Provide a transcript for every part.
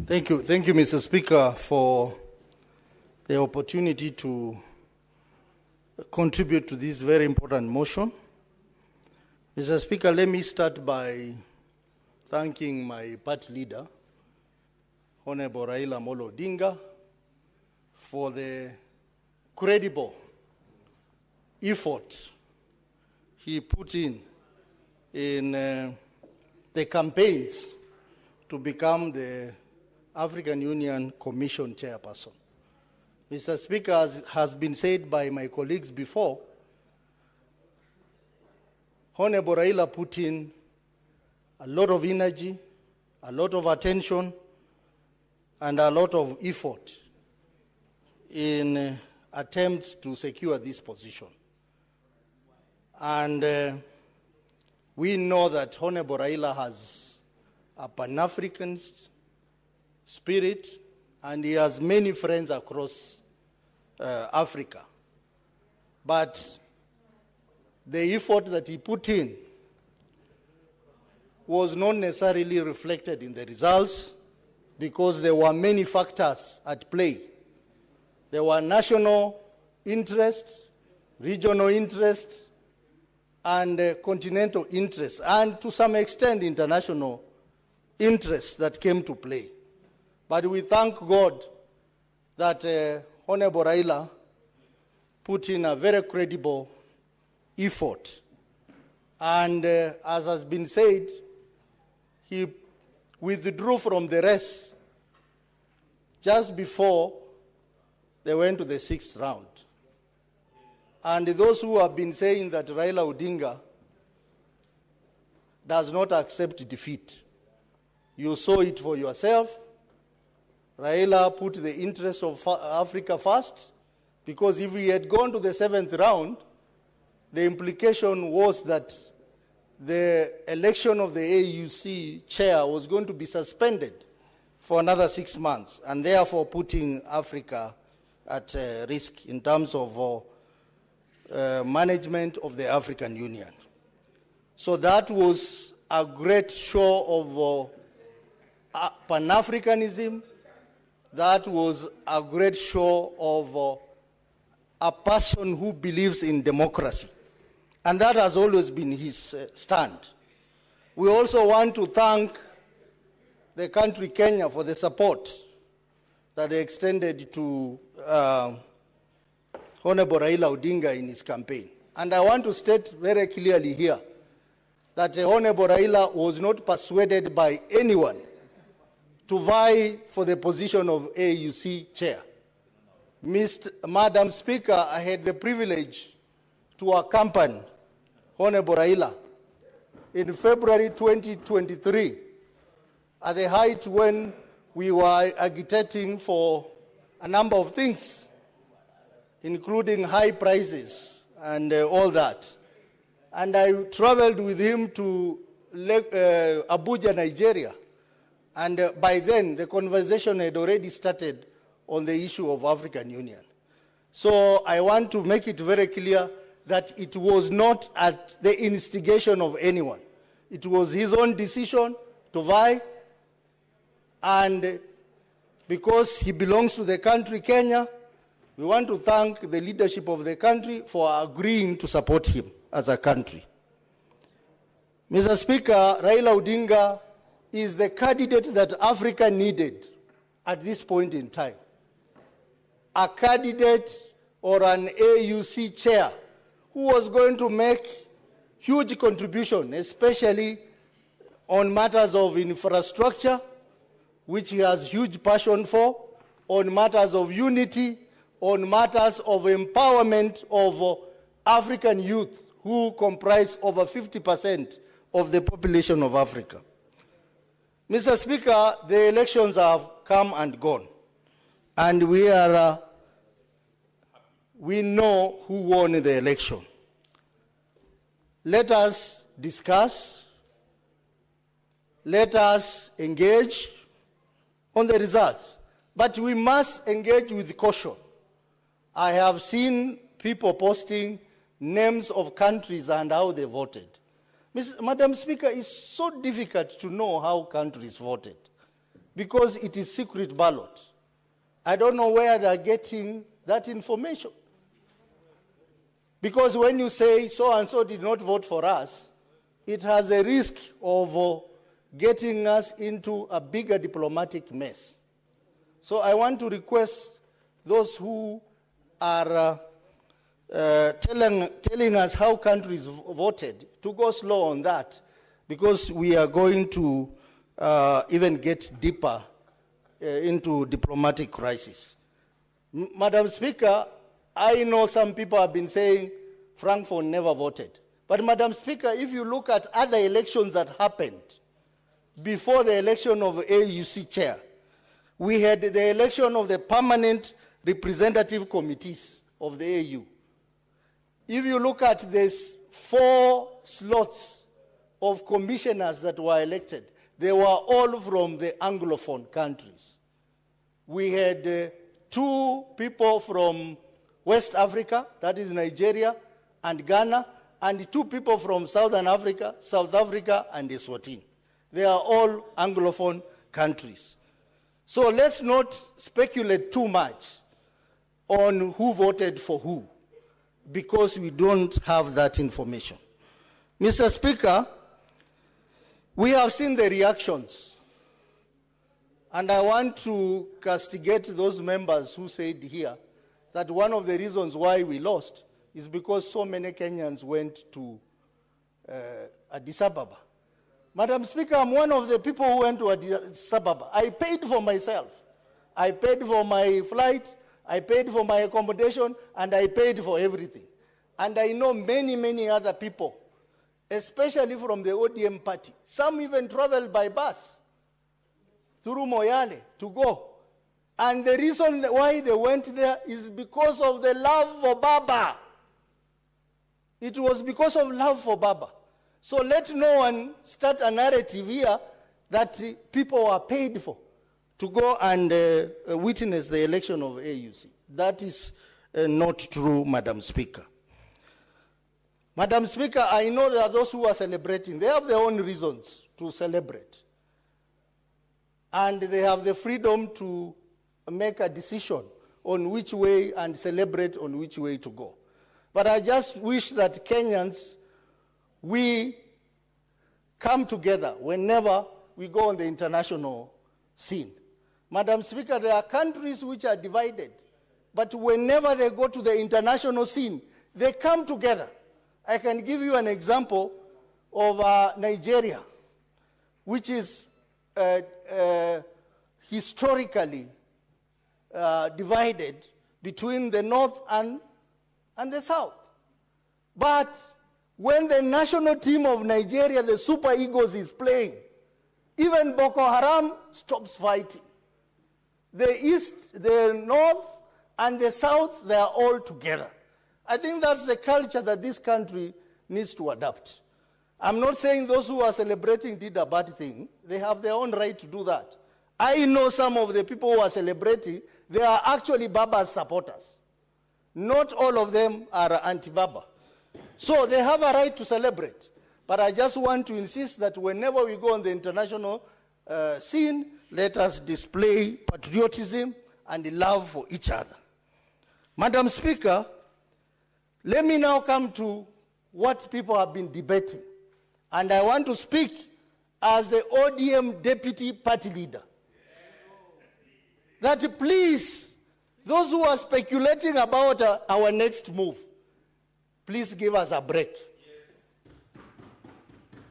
Thank you, Mr. Speaker, for the opportunity to contribute to this very important motion. Mr. Speaker, let me start by thanking my party leader, Honorable Raila Amolo Odinga, for the credible effort he put in the campaigns to become the African Union Commission chairperson. Mr. Speaker, as has been said by my colleagues before, Honorable Raila put in a lot of energy, a lot of attention, and a lot of effort in attempts to secure this position. And we know that Honorable Raila has a Pan-African spirit, and he has many friends across Africa. But the effort that he put in was not necessarily reflected in the results because there were many factors at play. There were national interests, regional interests, and continental interests, and to some extent international interests that came to play. But we thank God that Honorable Raila put in a very credible effort. And as has been said, he withdrew from the race just before they went to the 6th round. And those who have been saying that Raila Odinga does not accept defeat, you saw it for yourself. Raila put the interests of Africa first, because if he had gone to the 7th round, the implication was that the election of the AUC chair was going to be suspended for another 6 months, and therefore putting Africa at risk in terms of management of the African Union. So that was a great show of Pan-Africanism. That was a great show of a person who believes in democracy. And that has always been his stand. We also want to thank the country Kenya for the support that they extended to Honorable Raila Odinga in his campaign. And I want to state very clearly here that Honorable Raila was not persuaded by anyone to vie for the position of AUC chair. Madam Speaker, I had the privilege to accompany Honorable Raila in February 2023 at the height when we were agitating for a number of things, including high prices and all that. And I traveled with him to Abuja, Nigeria. And by then, the conversation had already started on the issue of African Union. So I want to make it very clear that it was not at the instigation of anyone. It was his own decision to vie, and because he belongs to the country Kenya, we want to thank the leadership of the country for agreeing to support him as a country. Mr. Speaker, Raila Odinga is the candidate that Africa needed at this point in time. A candidate or an AUC chair who was going to make huge contribution, especially on matters of infrastructure, which he has huge passion for, on matters of unity, on matters of empowerment of African youth who comprise over 50% of the population of Africa. Mr. Speaker, the elections have come and gone, and we know who won the election. Let us discuss, let us engage on the results, but we must engage with caution. I have seen people posting names of countries and how they voted. Madam Speaker, it's so difficult to know how countries voted because it is secret ballot. I don't know where they're getting that information. Because when you say so-and-so did not vote for us, it has a risk of getting us into a bigger diplomatic mess. So I want to request those who are telling us how countries voted to go slow on that, because we are going to even get deeper into diplomatic crisis. Madam Speaker, I know some people have been saying Frankfurt never voted. But Madam Speaker, if you look at other elections that happened before the election of AUC chair, we had the election of the permanent representative committees of the AU. If you look at these 4 slots of commissioners that were elected, they were all from the Anglophone countries. We had 2 people from West Africa, that is Nigeria and Ghana, and 2 people from Southern Africa, South Africa, and Eswatini. They are all Anglophone countries. So let's not speculate too much on who voted for who, because we don't have that information. Mr. Speaker, we have seen the reactions, and I want to castigate those members who said here that one of the reasons why we lost is because so many Kenyans went to Addis Ababa. Madam Speaker, I'm one of the people who went to Addis Ababa. I paid for myself. I paid for my flight, I paid for my accommodation, and I paid for everything. And I know many, many other people, especially from the ODM party. Some even traveled by bus through Moyale to go. And the reason why they went there is because of the love for Baba. It was because of love for Baba. So let no one start a narrative here that people are paid for to go and witness the election of AUC. That is not true, Madam Speaker. Madam Speaker, I know there are those who are celebrating. They have their own reasons to celebrate. And they have the freedom to make a decision on which way and celebrate on which way to go. But I just wish that Kenyans, we come together whenever we go on the international scene. Madam Speaker, there are countries which are divided, but whenever they go to the international scene, they come together. I can give you an example of Nigeria, which is historically divided between the north and the south. But when the national team of Nigeria, the Super Eagles, is playing, even Boko Haram stops fighting. The east, the north, and the south, they are all together. I think that's the culture that this country needs to adopt. I'm not saying those who are celebrating did a bad thing. They have their own right to do that. I know some of the people who are celebrating, they are actually Baba's supporters. Not all of them are anti-Baba. So they have a right to celebrate. But I just want to insist that whenever we go on the international scene, let us display patriotism and love for each other. Madam Speaker, let me now come to what people have been debating. And I want to speak as the ODM deputy party leader. That please, those who are speculating about our next move, please give us a break.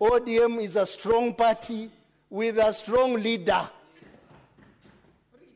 ODM is a strong party with a strong leader.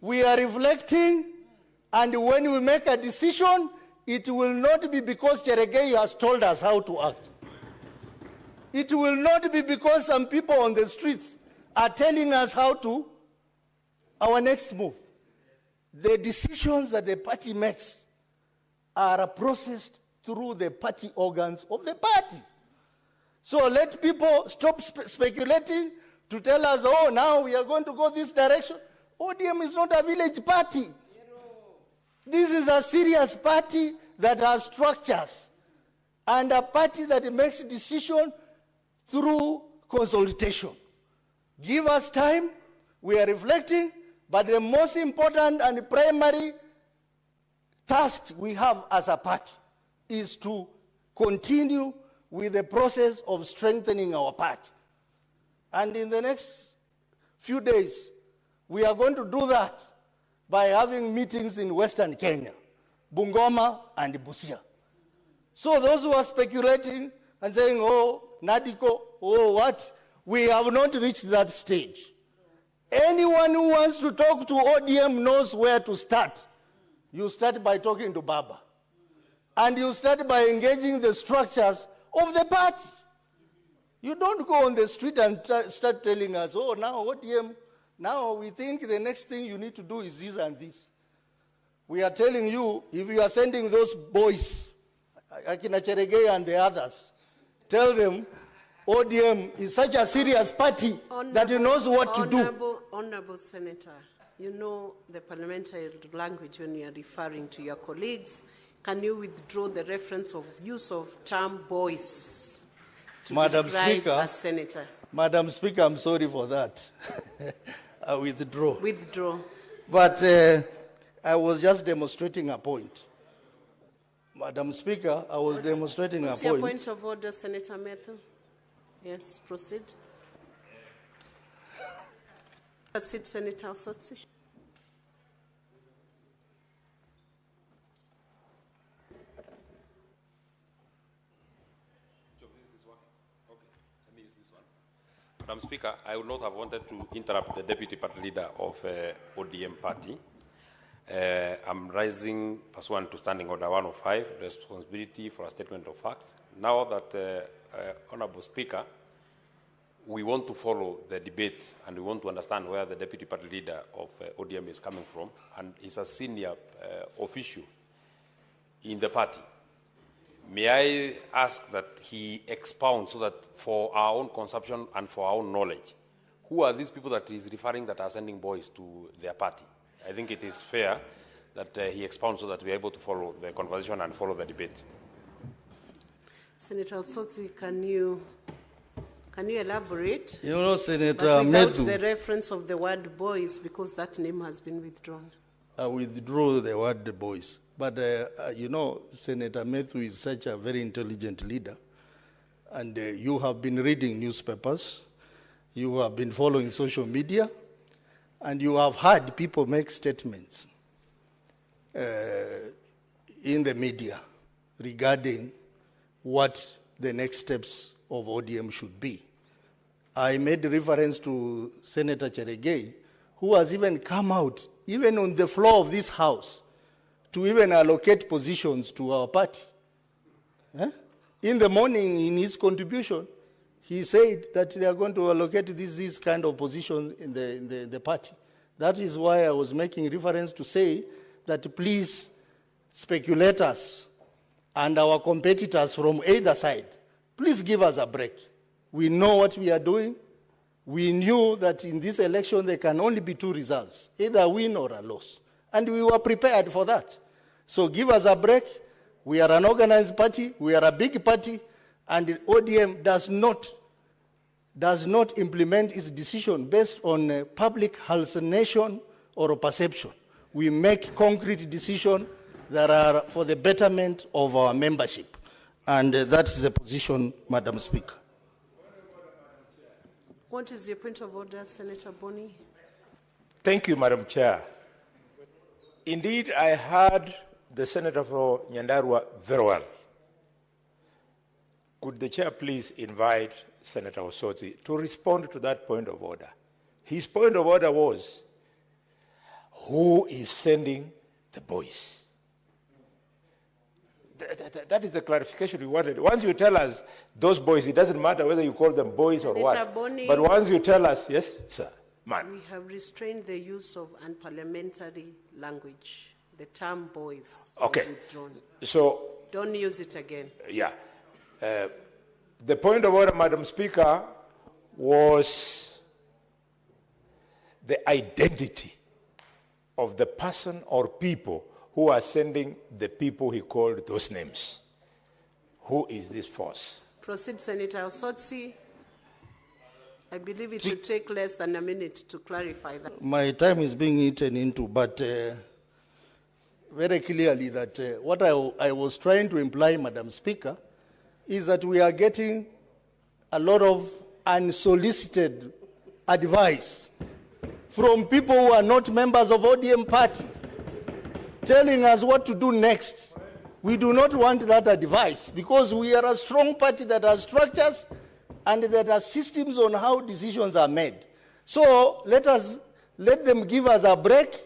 We are reflecting, and when we make a decision, it will not be because Cheregei has told us how to act. It will not be because some people on the streets are telling us how to, our next move. The decisions that the party makes are processed through the party organs of the party. So let people stop speculating to tell us, oh, now we are going to go this direction. ODM is not a village party. This is a serious party that has structures, and a party that makes decisions through consultation. Give us time, we are reflecting, but the most important and primary task we have as a party is to continue with the process of strengthening our party. And in the next few days, we are going to do that by having meetings in Western Kenya, Bungoma and Busia. So those who are speculating and saying, oh, Nadiko, oh, what? We have not reached that stage. Anyone who wants to talk to ODM knows where to start. You start by talking to Baba. And you start by engaging the structures of the party. You don't go on the street and start telling us, oh, now ODM, now we think the next thing you need to do is this and this. We are telling you, if you are sending those boys, Akina Cheregei and the others, tell them ODM is such a serious party that he knows what to do. Honorable Senator, you know the parliamentary language when you are referring to your colleagues. Can you withdraw the reference of use of term boys to Madam describe Speaker, a senator? Madam Speaker, I'm sorry for that. I withdraw. Withdraw. But I was just demonstrating a point. Madam Speaker, I was demonstrating a point. What's your point of order, Senator Matthew? Yes, proceed. Proceed, Senator Osotsi. Madam Speaker, I would not have wanted to interrupt the Deputy Party Leader of ODM Party. I'm rising pursuant to Standing Order 105, responsibility for a statement of fact. Now that, Honorable Speaker, we want to follow the debate and we want to understand where the Deputy Party Leader of ODM is coming from, and is a senior official in the party. May I ask that he expound so that for our own consumption and for our own knowledge, who are these people that he's referring that are sending boys to their party? I think it is fair that he expounds so that we are able to follow the conversation and follow the debate. Senator Osotsi, can you elaborate? You know, Senator But without Methu, the reference of the word boys, because that name has been withdrawn. I withdraw the word boys. But, you know, Senator Methu is such a very intelligent leader. And you have been reading newspapers. You have been following social media. And you have heard people make statements in the media regarding what the next steps of ODM should be. I made reference to Senator Cheregei, who has even come out, even on the floor of this House, to even allocate positions to our party. In the morning, in his contribution, he said that they are going to allocate this kind of position in the party. That is why I was making reference to say that please, speculators and our competitors from either side, please give us a break. We know what we are doing. We knew that in this election there can only be two results, either a win or a loss. And we were prepared for that. So give us a break. We are an organized party. We are a big party. And ODM does not implement its decision based on public hallucination or perception. We make concrete decisions that are for the betterment of our membership. And that is the position, Madam Speaker. What is your point of order, Senator Boni? Thank you, Madam Chair. Indeed, I heard the Senator for Nyandarua very well. Could the Chair please invite Senator Osotsi to respond to that point of order? His point of order was, who is sending the boys? That is the clarification we wanted. Once you tell us those boys, it doesn't matter whether you call them boys or what. Boni, but once you tell us, yes, sir, man. We have restrained the use of unparliamentary language. The term boys Okay. was withdrawn. So, Don't use it again. yeah. The point of order, Madam Speaker, was the identity of the person or people who are sending the people he called those names. Who is this force? Proceed, Senator Osotsi. I believe it should take less than a minute to clarify that. My time is being eaten into, but very clearly that what I was trying to imply, Madam Speaker, is that we are getting a lot of unsolicited advice from people who are not members of ODM party, telling us what to do next. We do not want that advice because we are a strong party that has structures and that has systems on how decisions are made. So let them give us a break